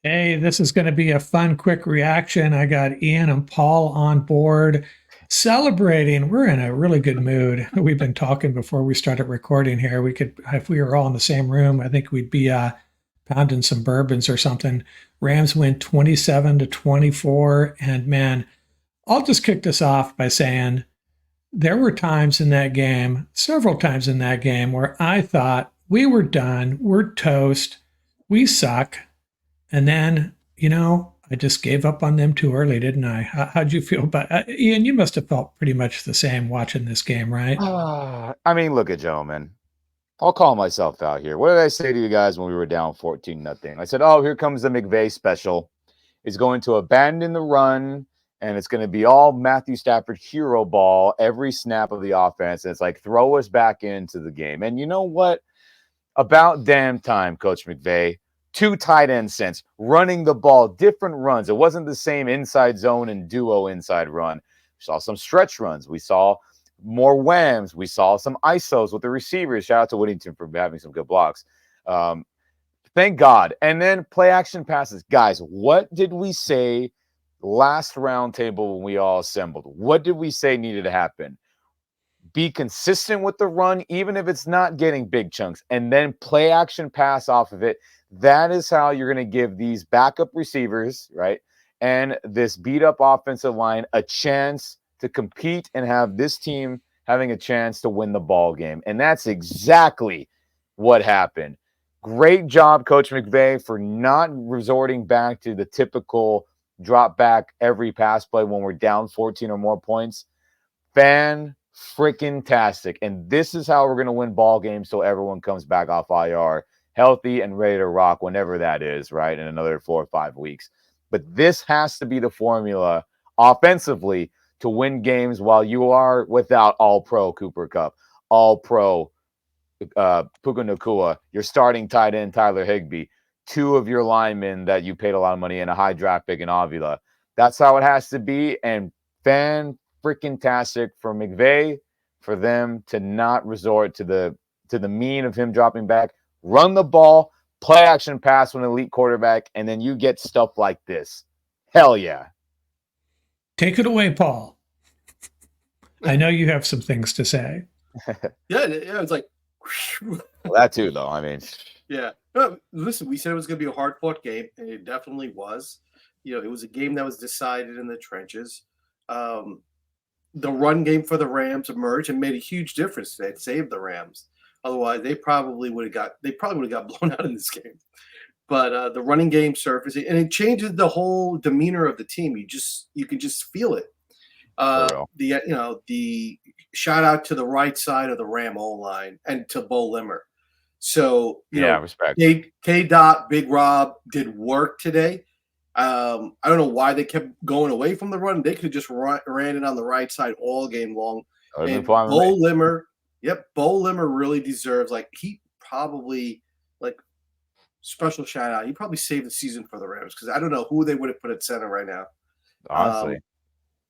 Hey, this is going to be a fun, quick reaction. I got Ian and Paul on board celebrating. We're in a really good mood. We've been talking before we started recording here. We could, if we were all in the same room, I think we'd be pounding some bourbons or something. Rams win 27-24. And man, I'll just kick this off by saying there were times in that game, several times in that game, where I thought we were done, we're toast, we suck. And then, I just gave up on them too early, didn't I? How'd you feel about Ian? You must have felt pretty much the same watching this game, right? I mean, look at gentlemen. I'll call myself out here. What did I say to you guys when we were down 14-0? I said, "Oh, here comes the McVay special. He's going to abandon the run, and it's going to be all Matthew Stafford hero ball every snap of the offense. And it's like throw us back into the game." And you know what? About damn time, Coach McVay. 2 tight end sets, running the ball, different runs. It wasn't the same inside zone and duo inside run. We saw some stretch runs. We saw more whams. We saw some ISOs with the receivers. Shout out to Whittington for having some good blocks. Thank God. And then play action passes. Guys, what did we say last round table when we all assembled? What did we say needed to happen? Be consistent with the run, even if it's not getting big chunks, and then play action pass off of it. That is how you're going to give these backup receivers, right, and this beat up offensive line a chance to compete and have this team having a chance to win the ball game. And that's exactly what happened. Great job, Coach McVay, for not resorting back to the typical drop back every pass play when we're down 14 or more points. Freaking tastic. And this is how we're going to win ball games so everyone comes back off IR healthy and ready to rock whenever that is, right, in another 4 or 5 weeks. But this has to be the formula offensively to win games while you are without all-pro Cooper Kupp, all-pro Puka Nacua, your starting tight end Tyler Higbee, 2 of your linemen that you paid a lot of money and a high draft pick in Avila. That's how it has to be. And freaking tastic for McVay for them to not resort to the mean of him dropping back, run the ball, play action pass with an elite quarterback, and then you get stuff like this. Hell yeah. Take it away, Paul. I know you have some things to say. Yeah, it's like well, that too, though. I mean, yeah. No, listen, we said it was going to be a hard-fought game, and it definitely was. It was a game that was decided in the trenches. The run game for the Rams emerged and made a huge difference today. It saved the Rams. Otherwise, they probably would have got blown out in this game. But the running game surfacing, and it changes the whole demeanor of the team. You can just feel it. The shout out to the right side of the Ram O line and to Bo Limmer. So respect. K. Dot, Big Rob did work today. I don't know why they kept going away from the run. They could have just ran it on the right side all game long. And Bo Limmer, Bo Limmer really deserves, he probably, special shout out. He probably saved the season for the Rams because I don't know who they would have put at center right now. Honestly.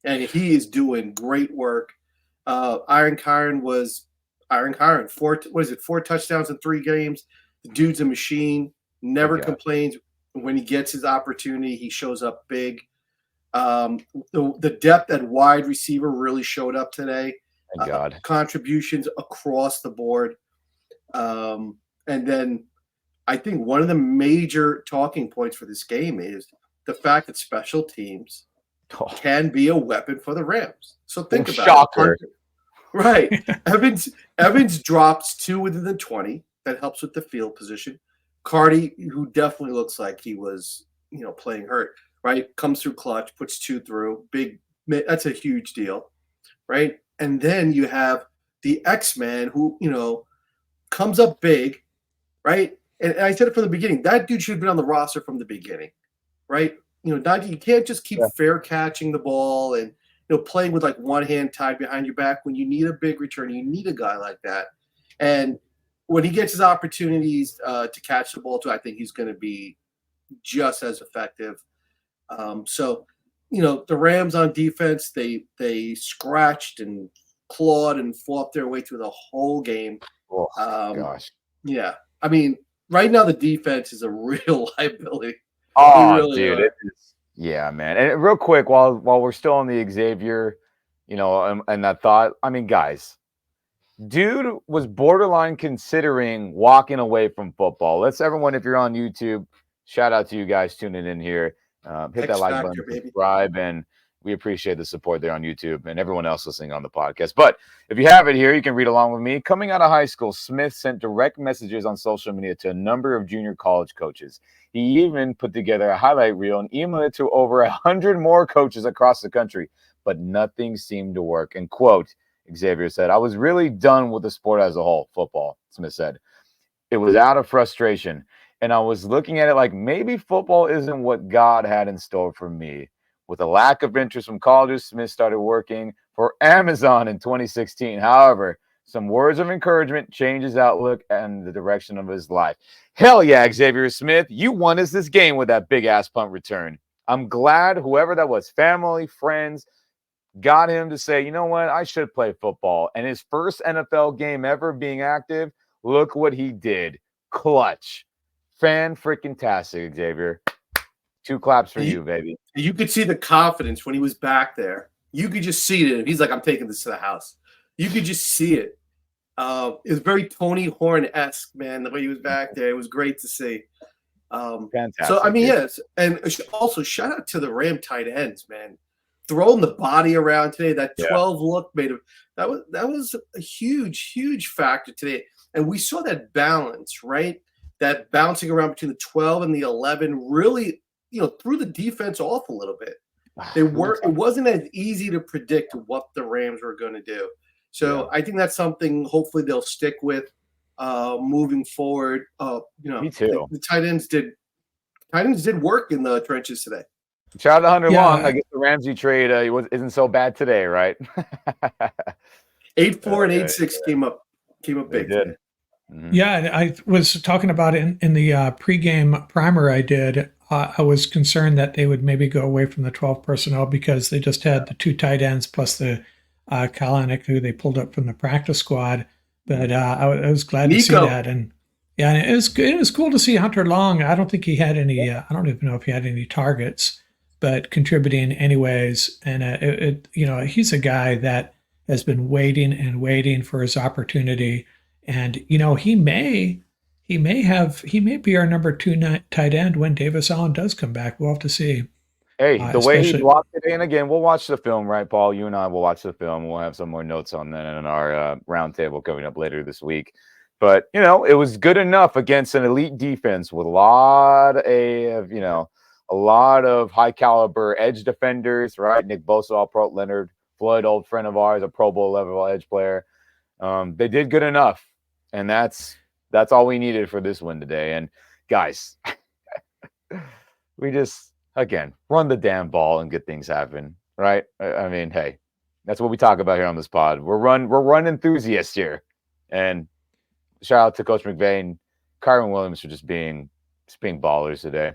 And he is doing great work. Iron Kyron. 4 touchdowns in 3 games. The dude's a machine. Never complains. When he gets his opportunity, he shows up big. The depth at wide receiver really showed up today. Thank God. Contributions across the board. And then I think one of the major talking points for this game is the fact that special teams can be a weapon for the Rams. So think about it. Right. Evans drops 2 within the 20. That helps with the field position. Cardi, who definitely looks like he was, playing hurt, right? Comes through clutch, puts 2 through. That's a huge deal, right? And then you have the X-Man who, comes up big, right? And I said it from the beginning. That dude should have been on the roster from the beginning, right? You can't just keep fair catching the ball and, playing with one hand tied behind your back when you need a big return. You need a guy like that. And when he gets his opportunities to catch the ball too, I think he's going to be just as effective. So, the Rams on defense, they scratched and clawed and fought their way through the whole game. Gosh. Yeah. I mean, right now the defense is a real liability. Oh, really dude, are. it is. Yeah, man. And real quick, while we're still on the Xavier, and that thought, I mean, guys, dude was borderline considering walking away from football. Let's everyone, if you're on YouTube, shout out to you guys tuning in here. Hit that X like Factor, button, baby. subscribe, and we appreciate the support there on YouTube and everyone else listening on the podcast. But if you have it here, you can read along with me. Coming out of high school, Smith sent direct messages on social media to a number of junior college coaches. He even put together a highlight reel and emailed it to over 100 more coaches across the country, but nothing seemed to work. And quote, Xavier said, I was really done with the sport as a whole, football, Smith said. It was out of frustration. And I was looking at it like maybe football isn't what God had in store for me. With a lack of interest from colleges, Smith started working for Amazon in 2016. However, some words of encouragement changed his outlook and the direction of his life. Hell yeah, Xavier Smith, you won us this game with that big ass punt return. I'm glad whoever that was, family, friends, got him to say, you know what, I should play football. And his first NFL game ever being active, look what he did. Clutch. Fan-freaking-tastic, Xavier. 2 claps for you, baby. You could see the confidence when he was back there. You could just see it. He's like, I'm taking this to the house. You could just see it. It was very Tony Horn-esque, man, the way he was back there. It was great to see. Fantastic. So, I mean, yes. And also, shout out to the Ram tight ends, man. Throwing the body around today, that 12 look made him. That was a huge factor today. And we saw that balance, right? That bouncing around between the 12 and the 11 really, threw the defense off a little bit. It wasn't as easy to predict what the Rams were going to do. So I think that's something hopefully they'll stick with moving forward. Me too. The tight ends did work in the trenches today. Shout out to Hunter Long. I guess the Ramsey trade isn't so bad today, right? 8-4 and 8-6 came up big. Did. Mm-hmm. Yeah, I was talking about it in the pregame primer I did. I was concerned that they would maybe go away from the 12 personnel because they just had the 2 tight ends plus the Kalanick who they pulled up from the practice squad. But I was glad to see that. And yeah, and it was cool to see Hunter Long. I don't think he had any. I don't even know if he had any targets, but contributing anyways. And he's a guy that has been waiting and waiting for his opportunity. And he may be our number 2 tight end when Davis Allen does come back. We'll have to see. Hey, the way he blocked it, and again, we'll watch the film, right, Paul? You and I will watch the film. We'll have some more notes on that in our roundtable coming up later this week. But it was good enough against an elite defense with a lot of high caliber edge defenders, right? Nick Bosa, All-Pro, Leonard Floyd, old friend of ours, a Pro Bowl level edge player. They did good enough. And that's all we needed for this win today. And guys, we just, again, run the damn ball and get things happen, right? I mean, hey, that's what we talk about here on this pod. We're run enthusiasts here. And shout out to Coach McVay and Kyron Williams for just being ballers today.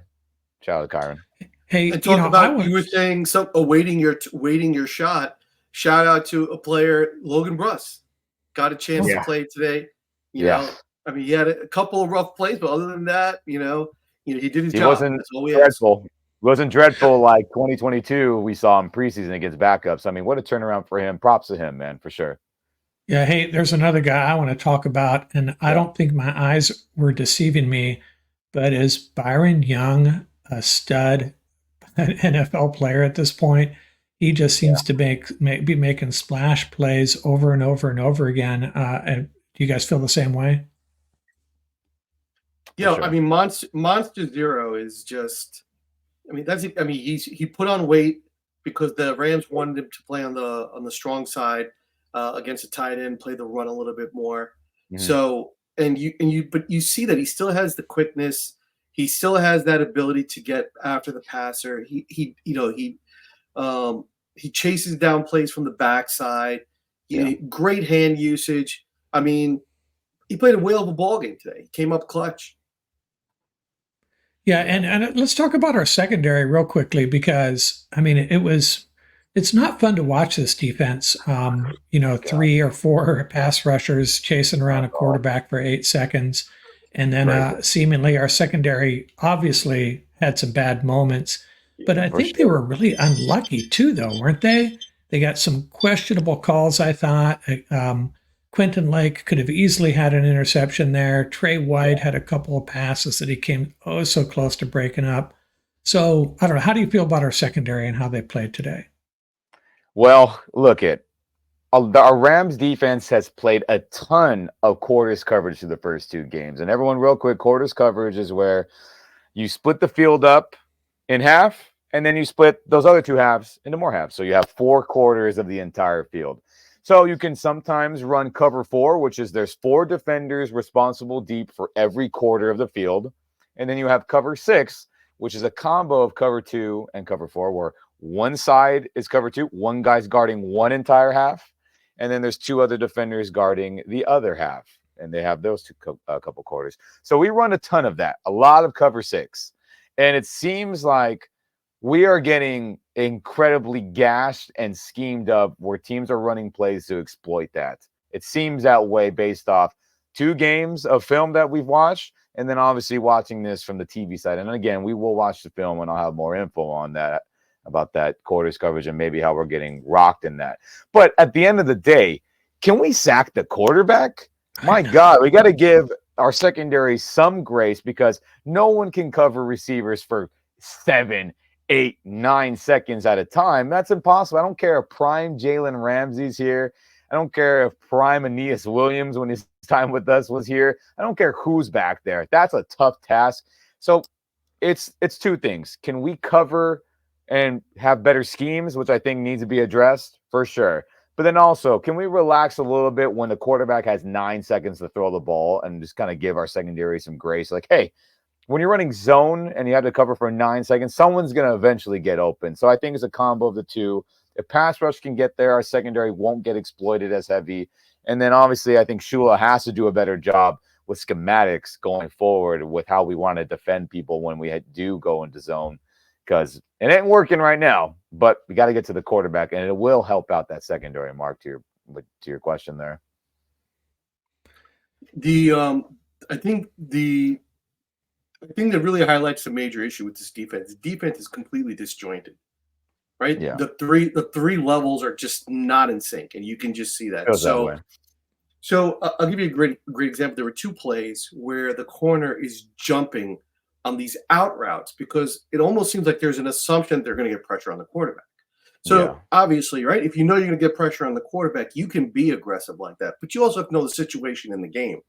Shout out to Kyron. Hey, and talk about, you were saying waiting your shot. Shout out to a player, Logan Bruss. Got a chance to play today. You know, I mean, he had a couple of rough plays, but other than that, he did his job. That's all we dreadful. It wasn't dreadful like 2022 we saw in preseason against backups. I mean, what a turnaround for him. Props to him, man, for sure. Yeah, hey, there's another guy I want to talk about, and I don't think my eyes were deceiving me, but is Byron Young a stud NFL player at this point? He just seems to be making splash plays over and over and over again. And do you guys feel the same way? Yeah, sure. I mean, Monster Zero is just. I mean, he put on weight because the Rams wanted him to play on the strong side against a tight end, play the run a little bit more. Mm-hmm. So but you see that he still has the quickness. He still has that ability to get after the passer. He chases down plays from the backside. Great hand usage. I mean, he played a whale of a ball game today. He came up clutch. Yeah, and let's talk about our secondary real quickly because I mean it's not fun to watch this defense. 3 or 4 pass rushers chasing around a quarterback for 8 seconds, and then seemingly our secondary obviously had some bad moments. But I for think they sure. were really unlucky too, though, weren't they? They got some questionable calls, I thought. Quentin Lake could have easily had an interception there. Trey White had a couple of passes that he came so close to breaking up. So I don't know. How do you feel about our secondary and how they played today? Well, look at our Rams defense has played a ton of quarters coverage through the first two games. And everyone, real quick, quarters coverage is where you split the field up in half, and then you split those other two halves into more halves. So you have 4 quarters of the entire field. So you can sometimes run cover 4, which is there's 4 defenders responsible deep for every quarter of the field. And then you have cover 6, which is a combo of cover 2 and cover 4, where one side is cover 2, one guy's guarding one entire half, and then there's 2 other defenders guarding the other half. And they have those couple quarters. So we run a ton of that, a lot of cover 6. And it seems like we are getting incredibly gashed and schemed up where teams are running plays to exploit that. It seems that way based off 2 games of film that we've watched, and then obviously watching this from the TV side. And again, we will watch the film and I'll have more info on that, about that quarters coverage and maybe how we're getting rocked in that. But at the end of the day, can we sack the quarterback? My God, we got to give our secondary some grace, because no one can cover receivers for 7, 8, 9 seconds at a time. That's impossible. I don't care if prime Jalen Ramsey's here. I don't care if prime Aeneas Williams, when his time with us, was here. I don't care who's back there. That's a tough task. So it's 2 things. Can we cover and have better schemes, which I think needs to be addressed for sure. But then also, can we relax a little bit when the quarterback has 9 seconds to throw the ball and just kind of give our secondary some grace? Like, hey, when you're running zone and you have to cover for 9 seconds, someone's going to eventually get open. So I think it's a combo of the 2. If pass rush can get there, our secondary won't get exploited as heavy. And then obviously, I think Shula has to do a better job with schematics going forward with how we want to defend people when we do go into zone, because it ain't working right now. But we got to get to the quarterback, and it will help out that secondary. Mark, to your question there. I think that really highlights the major issue with this defense. The defense is completely disjointed, right? Yeah. The three levels are just not in sync, and you can just see that. Feels that way. So I'll give you a great example. There were 2 plays where the corner is jumping on these out routes because it almost seems like there's an assumption they're going to get pressure on the quarterback. So obviously, right, if you know you're going to get pressure on the quarterback, you can be aggressive like that. But you also have to know the situation in the game.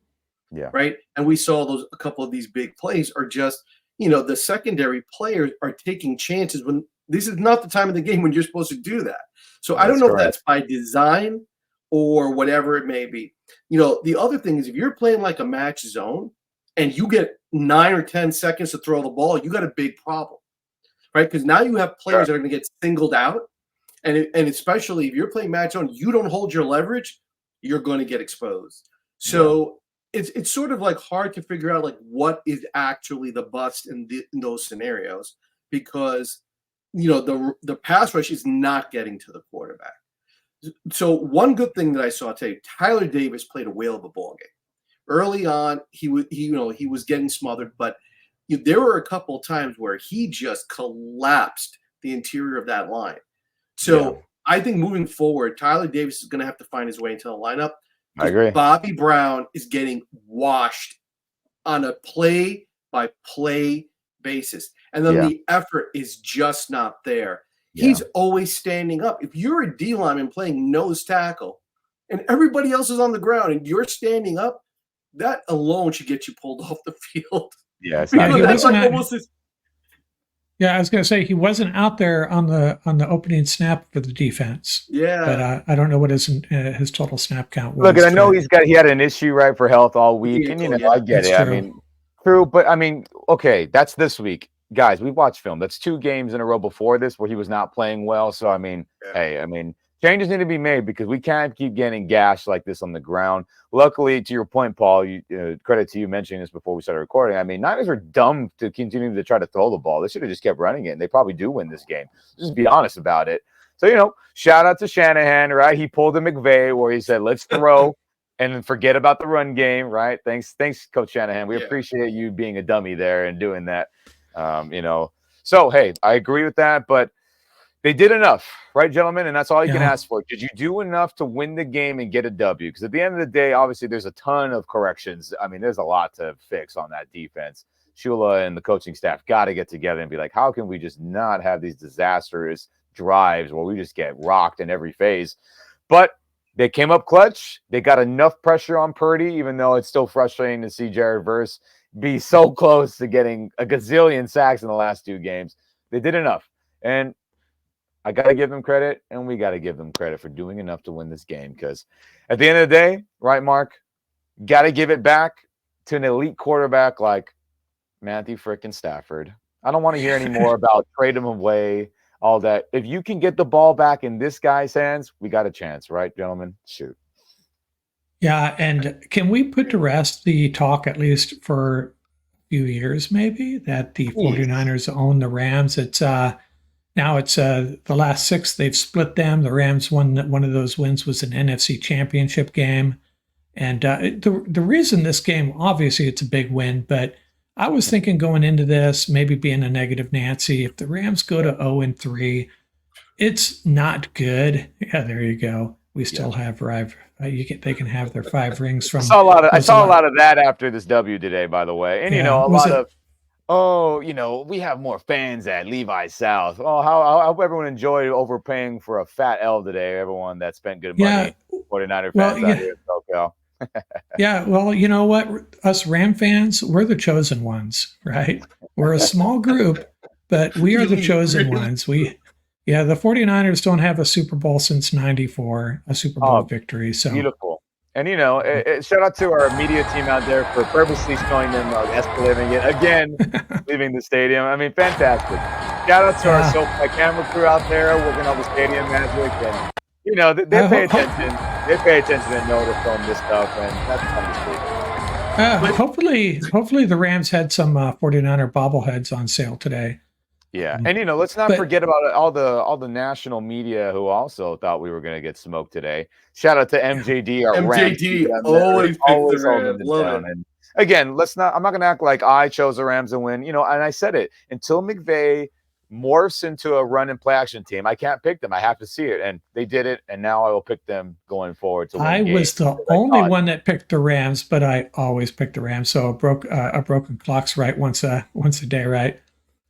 Yeah. Right. And we saw a couple of these big plays are just, the secondary players are taking chances when this is not the time of the game when you're supposed to do that. So I don't know if that's by design or whatever it may be. The other thing is, if you're playing like a match zone and you get 9 or 10 seconds to throw the ball, you got a big problem, right? Because now you have players that are going to get singled out. And especially if you're playing match zone, you don't hold your leverage, you're going to get exposed. So it's sort of like hard to figure out like what is actually the bust in those scenarios, because the pass rush is not getting to the quarterback. So one good thing that I saw today, Tyler Davis played a whale of a ball game. Early on, he was getting smothered, but there were a couple of times where he just collapsed the interior of that line. So I think moving forward, Tyler Davis is going to have to find his way into the lineup. I agree. Bobby Brown is getting washed on a play-by-play basis. And then the effort is just not there. Yeah. He's always standing up. If you're a D lineman playing nose tackle and everybody else is on the ground and you're standing up, that alone should get you pulled off the field. Yeah, it's not good. I was going to say he wasn't out there on the opening snap for the defense. Yeah, but I don't know what his total snap count was. Look, and I know he had an issue right for health all week, and I get it. True. I mean, true, but I mean, okay, that's this week, guys. We've watched film. That's 2 games in a row before this where he was not playing well. So I mean, hey, I mean, changes need to be made because we can't keep getting gashed like this on the ground. Luckily, to your point, Paul, credit to you mentioning this before we started recording. I mean, Niners are dumb to continue to try to throw the ball. They should have just kept running it, and they probably do win this game. Just be honest about it. So, shout out to Shanahan, right? He pulled a McVay where he said, let's throw and then forget about the run game, right? Thanks, Coach Shanahan. We appreciate you being a dummy there and doing that. You know, so hey, I agree with that, but they did enough, right, gentlemen? And that's all you can ask for. Did you do enough to win the game and get a W? Because at the end of the day, obviously, there's a ton of corrections. I mean, there's a lot to fix on that defense. Shula and the coaching staff got to get together and be like, how can we just not have these disastrous drives where we just get rocked in every phase? But they came up clutch. They got enough pressure on Purdy, even though it's still frustrating to see Jared Verse be so close to getting a gazillion sacks in the last 2 games. They did enough. And I got to give them credit, and we got to give them credit for doing enough to win this game, because at the end of the day, right, Mark, got to give it back to an elite quarterback like Matthew frickin' Stafford. I don't want to hear any more about trade him away, all that. If you can get the ball back in this guy's hands, we got a chance, right, gentlemen? Shoot. Yeah, and can we put to rest the talk, at least for a few years maybe, that the 49ers own the Rams? It's now it's the last 6 they've split them. The Rams won, one of those wins was an NFC Championship game. And the reason this game, obviously it's a big win, but I was thinking going into this, maybe being a negative Nancy, if the Rams go to 0-3, it's not good. Yeah, there you go. We still have they can have their 5 rings from. I saw a lot of that after this W today, by the way. And, you know, a lot of, oh, you know, we have more fans at Levi South. Oh, I hope everyone enjoyed overpaying for a fat L today. Everyone that spent good money. 49er fans out here in SoCal. Yeah, well, you know what? Us Ram fans, we're the chosen ones, right? We're a small group, but we are the chosen ones. The 49ers don't have a Super Bowl since '94, a Super Bowl victory. So beautiful. And, you know, shout out to our media team out there for purposely showing them escalating it again, leaving the stadium. I mean, fantastic. Shout out to our SoFi camera crew out there working on the stadium magic. And, you know, they pay attention. They pay attention and know to film this stuff, and that's fun to see. Hopefully the Rams had some 49er bobbleheads on sale today. Yeah, and, you know, let's not forget about all the national media who also thought we were going to get smoked today. Shout out to MJD, our MJD, always holding it down. And again, I'm not going to act like I chose the Rams to win. You know, and I said it, until McVay morphs into a run and play action team, I can't pick them. I have to see it, and they did it, and now I will pick them going forward. I was the only one that picked the Rams, but I always pick the Rams. So a broken clock's right once a day, right?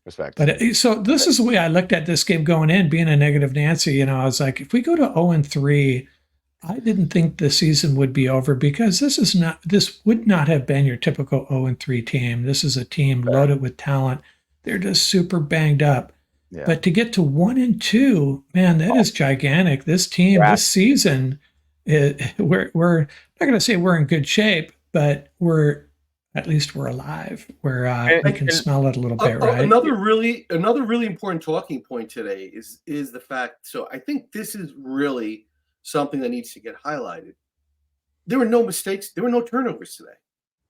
Respect. But so this is the way I looked at this game going in, being a negative Nancy. You know, I was like, if we go to 0-3, I didn't think the season would be over, because this would not have been your typical 0-3 team. This is a team loaded with talent. They're just super banged up. Yeah. But to get to 1-2, man, that is gigantic. This team, this season, we're not going to say we're in good shape, but at least we're alive. We can smell it a little bit, right? Another really important talking point today is the fact. So I think this is really something that needs to get highlighted. There were no mistakes. There were no turnovers today.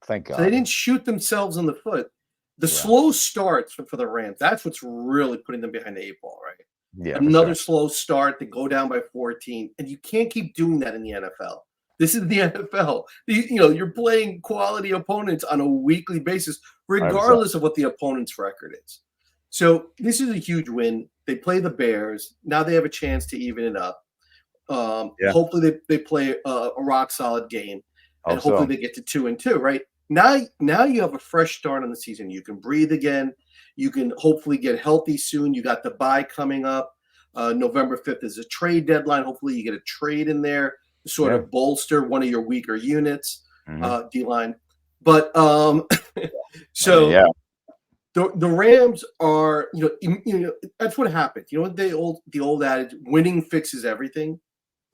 Thank God. So they didn't shoot themselves in the foot. The slow starts for the Rams, that's what's really putting them behind the 8 ball, right? Yeah. Another slow start, they go down by 14, and you can't keep doing that in the NFL. This is the NFL. You know, you're playing quality opponents on a weekly basis, regardless of what the opponent's record is. So this is a huge win. They play the Bears. Now they have a chance to even it up. Hopefully they play a rock solid game, and hopefully they get to 2-2, right? Now you have a fresh start on the season. You can breathe again. You can hopefully get healthy soon. You got the bye coming up. November 5th is a trade deadline. Hopefully you get a trade in there to sort of bolster one of your weaker units, D-line. But the Rams are, you know, that's what happens. You know, the old adage, winning fixes everything.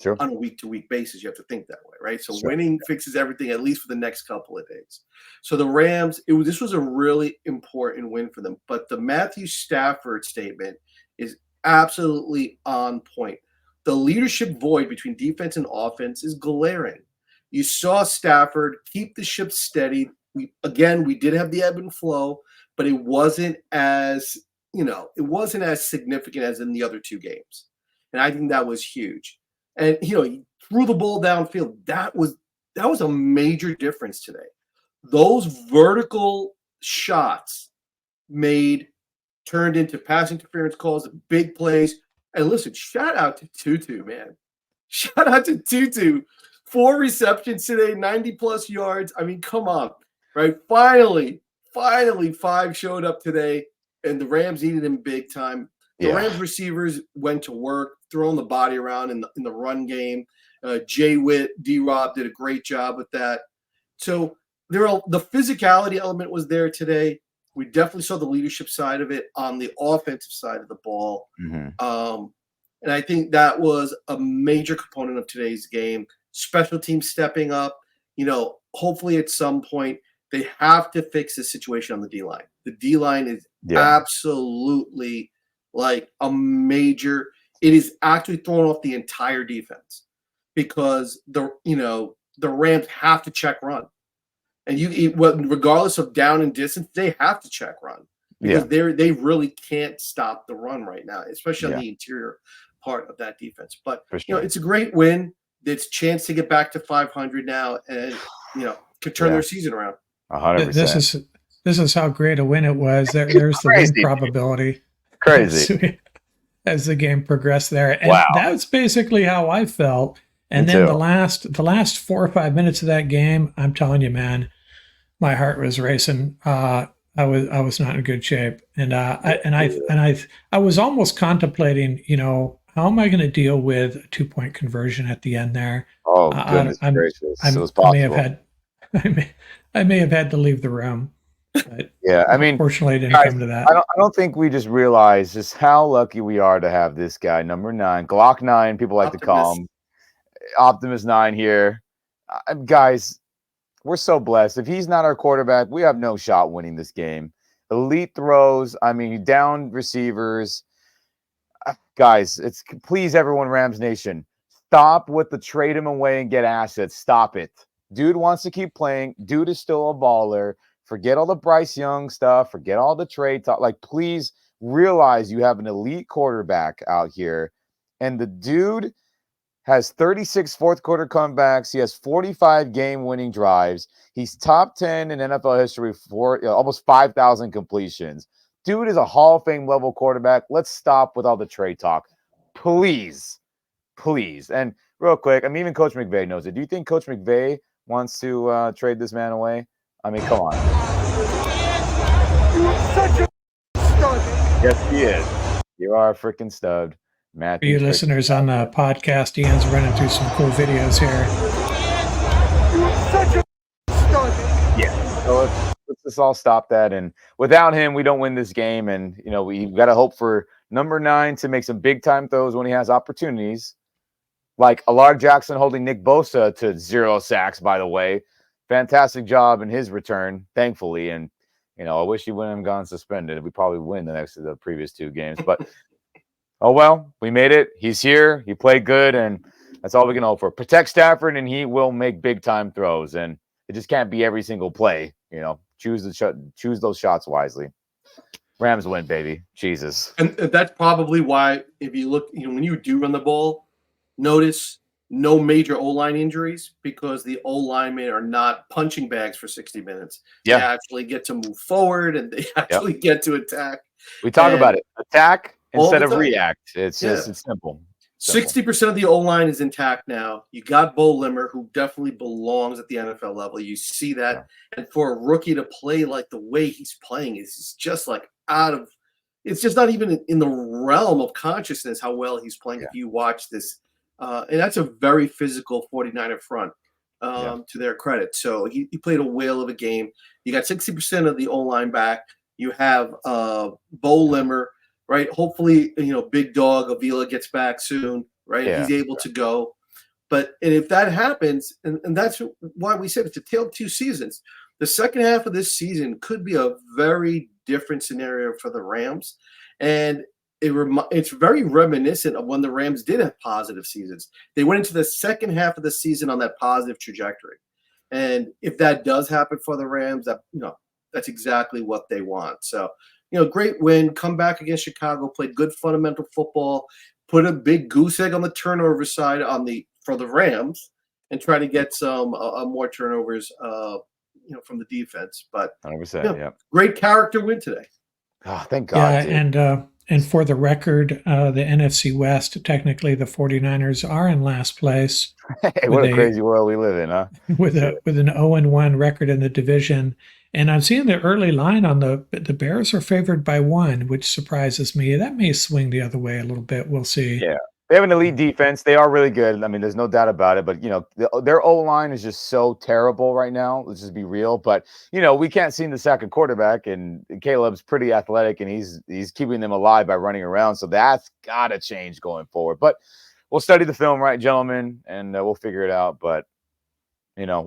Sure. On a week-to-week basis, you have to think that way, right? So winning fixes everything, at least for the next couple of days. So the Rams, this was a really important win for them. But the Matthew Stafford statement is absolutely on point. The leadership void between defense and offense is glaring. You saw Stafford keep the ship steady. We did have the ebb and flow, but it wasn't as significant as in the other 2 games. And I think that was huge. And, you know, he threw the ball downfield. That was a major difference today. Those vertical shots made turned into pass interference calls, big plays. And listen, shout out to Tutu, man. Shout out to Tutu. 4 receptions today, 90+ yards. I mean, come on, right? Finally, 5 showed up today, and the Rams needed him big time. The Rams receivers went to work, throwing the body around in the run game. Jay Witt, D-Rob did a great job with that. So the physicality element was there today. We definitely saw the leadership side of it on the offensive side of the ball. Mm-hmm. And I think that was a major component of today's game. Special teams stepping up. Hopefully at some point they have to fix the situation on the D-line. The D-line is absolutely like a major – it is actually throwing off the entire defense because the Rams have to check run. And regardless of down and distance, they have to check run because they really can't stop the run right now, especially on the interior part of that defense. But it's a great win. It's a chance to get back to 500 now, and could turn their season around. 100%. This is how great a win it was. There's the win probability. Crazy as the game progressed there, and that's basically how I felt. And then the last 4 or 5 minutes of that game, I'm telling you, man, my heart was racing. I was not in good shape, and I was almost contemplating, how am I going to deal with a 2-point conversion at the end there? Oh, goodness gracious! It was possible. I may have had to leave the room. But I mean, fortunately, it didn't come to that. I don't think we just realize just how lucky we are to have this guy, number 9, Glock 9. People like to call him Optimus 9 here. Guys, we're so blessed. If he's not our quarterback, we have no shot winning this game. Elite throws. I mean, down receivers. Guys, please, everyone, Rams Nation, stop with the trade him away and get assets. Stop it. Dude wants to keep playing. Dude is still a baller. Forget all the Bryce Young stuff. Forget all the trade talk. Like, please realize you have an elite quarterback out here. And the dude has 36 fourth-quarter comebacks. He has 45 game-winning drives. He's top 10 in NFL history for almost 5,000 completions. Dude is a Hall of Fame level quarterback. Let's stop with all the trade talk. Please. And real quick, I mean, even Coach McVay knows it. Do you think Coach McVay wants to trade this man away? I mean, come on. You're such a stud. Yes, he is. You are a freaking stud. For you listeners on the podcast, Ian's running through some cool videos here. You're such a stud. Yeah. So let's just all stop that. And without him, we don't win this game. And, we've got to hope for number 9 to make some big-time throws when he has opportunities. Like Alard Jackson holding Nick Bosa to 0 sacks, by the way. Fantastic job in his return, thankfully. And, I wish he wouldn't have gone suspended. We probably win the previous 2 games. But, oh, well, we made it. He's here. He played good, and that's all we can hope for. Protect Stafford, and he will make big-time throws. And it just can't be every single play. Choose those shots wisely. Rams win, baby. Jesus. And that's probably why, if you look, when you do run the ball, notice no major O-line injuries because the O-linemen are not punching bags for 60 minutes. Yeah. They actually get to move forward and they actually get to attack. We talk about it. Attack instead of react. It's just it's simple. 60% of the O-line is intact now. You got Bo Limmer, who definitely belongs at the NFL level. You see that. Yeah. And for a rookie to play like the way he's playing is just like it's just not even in the realm of consciousness how well he's playing if you watch this. And that's a very physical 49er front to their credit. So he played a whale of a game. You got 60% of the O-line back. You have Bo Limmer, right? Hopefully, big dog Avila gets back soon, right? Yeah. He's able to go. And if that happens, and that's why we said it's a tale of 2 seasons. The second half of this season could be a very different scenario for the Rams. And it's very reminiscent of when the Rams did have positive seasons. They went into the second half of the season on that positive trajectory. And if that does happen for the Rams, that's exactly what they want. So, great win, come back against Chicago, played good fundamental football, put a big goose egg on the turnover side for the Rams, and try to get some more turnovers, from the defense. But 100%, great character win today. Oh, thank Yeah, God, dude. and for the record, the NFC West, technically the 49ers are in last place Hey, with what a a crazy world we live in, huh? Shit. with an 0-1 record in the division. And I'm seeing the early line on the Bears are favored by 1, which surprises me. That may swing the other way a little bit. We'll see. Yeah. They have an elite defense. They are really good. I mean, there's no doubt about it. But their O line is just so terrible right now. Let's just be real. But we can't seem to sack a quarterback, and Caleb's pretty athletic, and he's keeping them alive by running around. So that's gotta change going forward. But we'll study the film, right, gentlemen, and we'll figure it out. But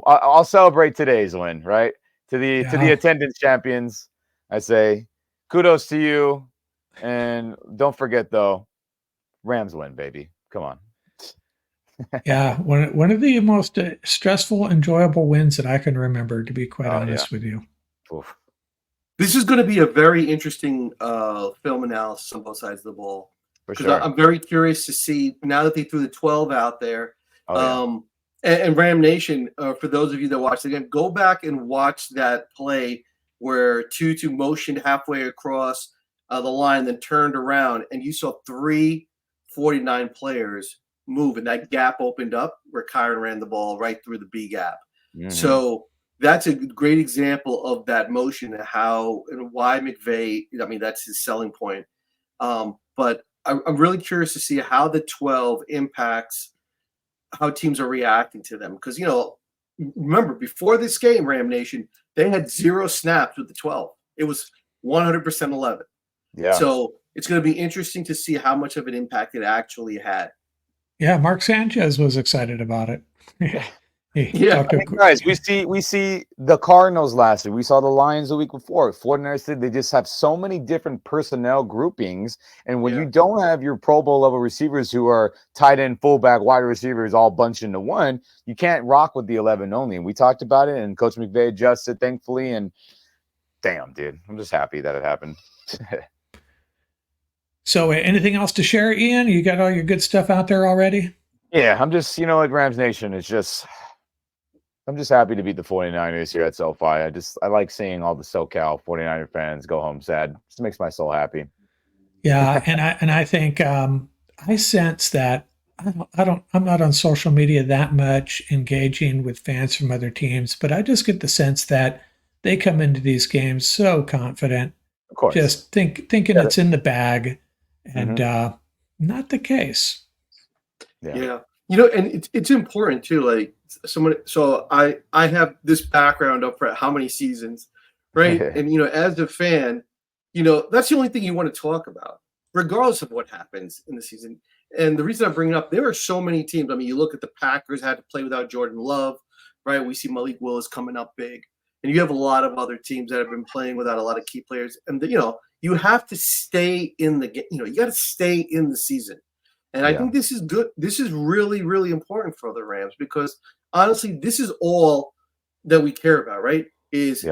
I'll celebrate today's win, right? To the Yeah. attendance champions, I say, kudos to you, and don't forget though. Rams win, baby. Come on. Yeah, one of the most stressful, enjoyable wins that I can remember, to be quite Oh yeah. honest with you. Oof. This is going to be a very interesting film analysis on both sides of the ball For because sure. I'm very curious to see now that they threw the 12 out there. Oh yeah. And Ram Nation, for those of you that watched again, go back and watch that play where Tutu motioned halfway across the line, then turned around, and you saw 3 49 players move, and that gap opened up where Kyron ran the ball right through the B gap. Mhm. So that's a great example of that motion and how and why McVay. I mean, that's his selling point. But I'm really curious to see how the 12 impacts how teams are reacting to them because remember before this game, Ram Nation, they had 0 snaps with the 12. It was 100% 11. Yeah. So it's going to be interesting to see how much of an impact it actually had. Yeah, Mark Sanchez was excited about it. Yeah. Guys, we see the Cardinals last week. We saw the Lions the week before. 49ers said they just have so many different personnel groupings. And when you don't have your Pro Bowl level receivers who are tight end, fullback, wide receivers all bunched into one, you can't rock with the 11 only. And we talked about it, and Coach McVay adjusted, thankfully. And damn, dude, I'm just happy that it happened. So anything else to share, Ian? You got all your good stuff out there already? Yeah, I'm just, at Rams Nation, I'm just happy to beat the 49ers here at SoFi. I like seeing all the SoCal 49er fans go home sad. Just makes my soul happy. Yeah, and I think I sense that I'm not on social media that much engaging with fans from other teams, but I just get the sense that they come into these games so confident, Of course. just thinking it's in the bag, and not the case. Yeah. And it's important too. Like so I have this background up for how many seasons, right? And as a fan, that's the only thing you want to talk about, regardless of what happens in the season. And the reason I bring it up, there are so many teams. I mean, you look at the Packers had to play without Jordan Love, right? We see Malik Willis coming up big, and you have a lot of other teams that have been playing without a lot of key players. And you have to stay in the game. You got to stay in the season. And I think this is good. This is really, really important for the Rams because honestly, this is all that we care about, right? Is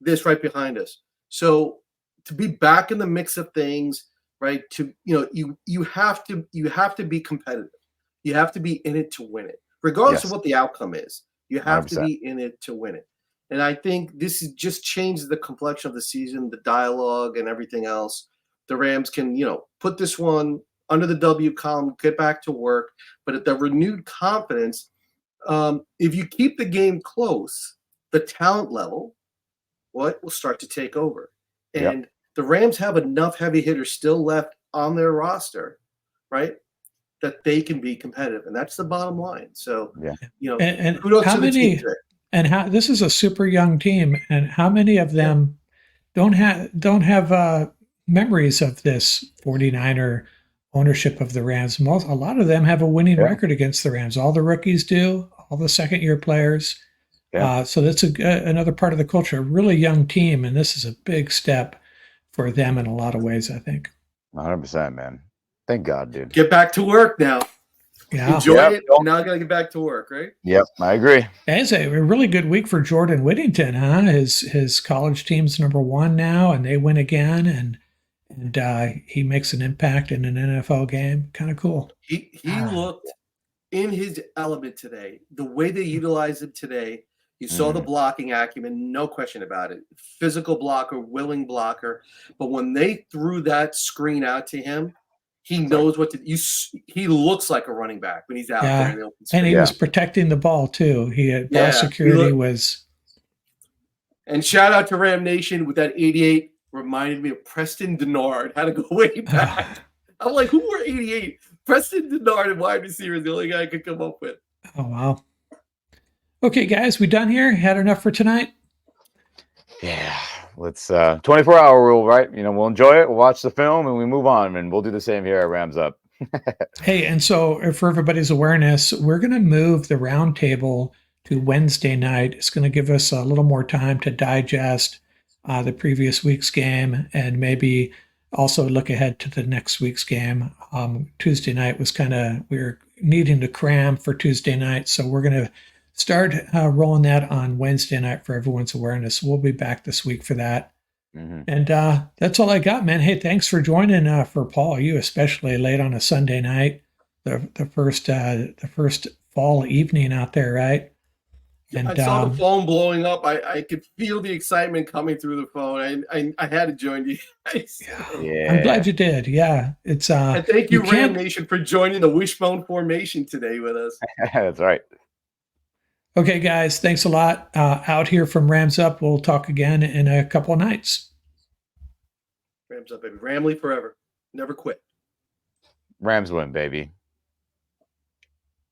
this right behind us. So to be back in the mix of things, right? To you have to be competitive. You have to be in it to win it, regardless of what the outcome is. You have 100%. To be in it to win it. And I think this is just changes the complexion of the season, the dialogue, and everything else. The Rams can, put this one under the W column, get back to work. But at the renewed confidence, if you keep the game close, the talent level, will start to take over. And the Rams have enough heavy hitters still left on their roster, right, that they can be competitive. And that's the bottom line. So, and kudos how to the team many today. and how this is a super young team, and how many of them don't have memories of this 49er ownership of the Rams? A lot of them have a winning record against the Rams. All the rookies do, all the second-year players. So that's another part of the culture. A really young team, and this is a big step for them in a lot of ways, I think. 100%, man. Thank God, dude. Get back to work now. Yeah. Enjoy it. Now I got to get back to work, right? Yep, I agree. It's a really good week for Jordan Whittington, huh? His college team's #1 now, and they win again, and he makes an impact in an NFL game. Kind of cool. He looked in his element today. The way they utilized him today, You saw the blocking acumen, no question about it. Physical blocker, willing blocker. But when they threw that screen out to him, he knows what to do. He looks like a running back when he's out there in the open space. And he was protecting the ball too. He had ball security was. And shout out to Ram Nation with that 88. Reminded me of Preston Denard. Had to go way back. I'm like, who were 88? Preston Denard and wide receiver is the only guy I could come up with. Oh, wow. Okay, guys, we done here? Had enough for tonight? Yeah. Let's 24-hour rule, right? We'll enjoy it. We'll watch the film and we move on, and we'll do the same here at Rams Up. Hey, and so for everybody's awareness, we're going to move the roundtable to Wednesday night. It's going to give us a little more time to digest the previous week's game and maybe also look ahead to the next week's game. Tuesday night was we were needing to cram for Tuesday night, so we're going to start rolling that on Wednesday night for everyone's awareness. We'll be back this week for that. And that's all I got, man. Hey, thanks for joining for Paul, you especially late on a Sunday night, the first fall evening out there, right? And I saw the phone blowing up. I could feel the excitement coming through the phone. I had to join you guys. Yeah. I'm glad you did. Yeah. It's and thank you, Ram Nation, for joining the wishbone formation today with us. That's right. Okay, guys, thanks a lot. Out here from Rams Up. We'll talk again in a couple of nights. Rams Up, baby. Ramley forever. Never quit. Rams win, baby.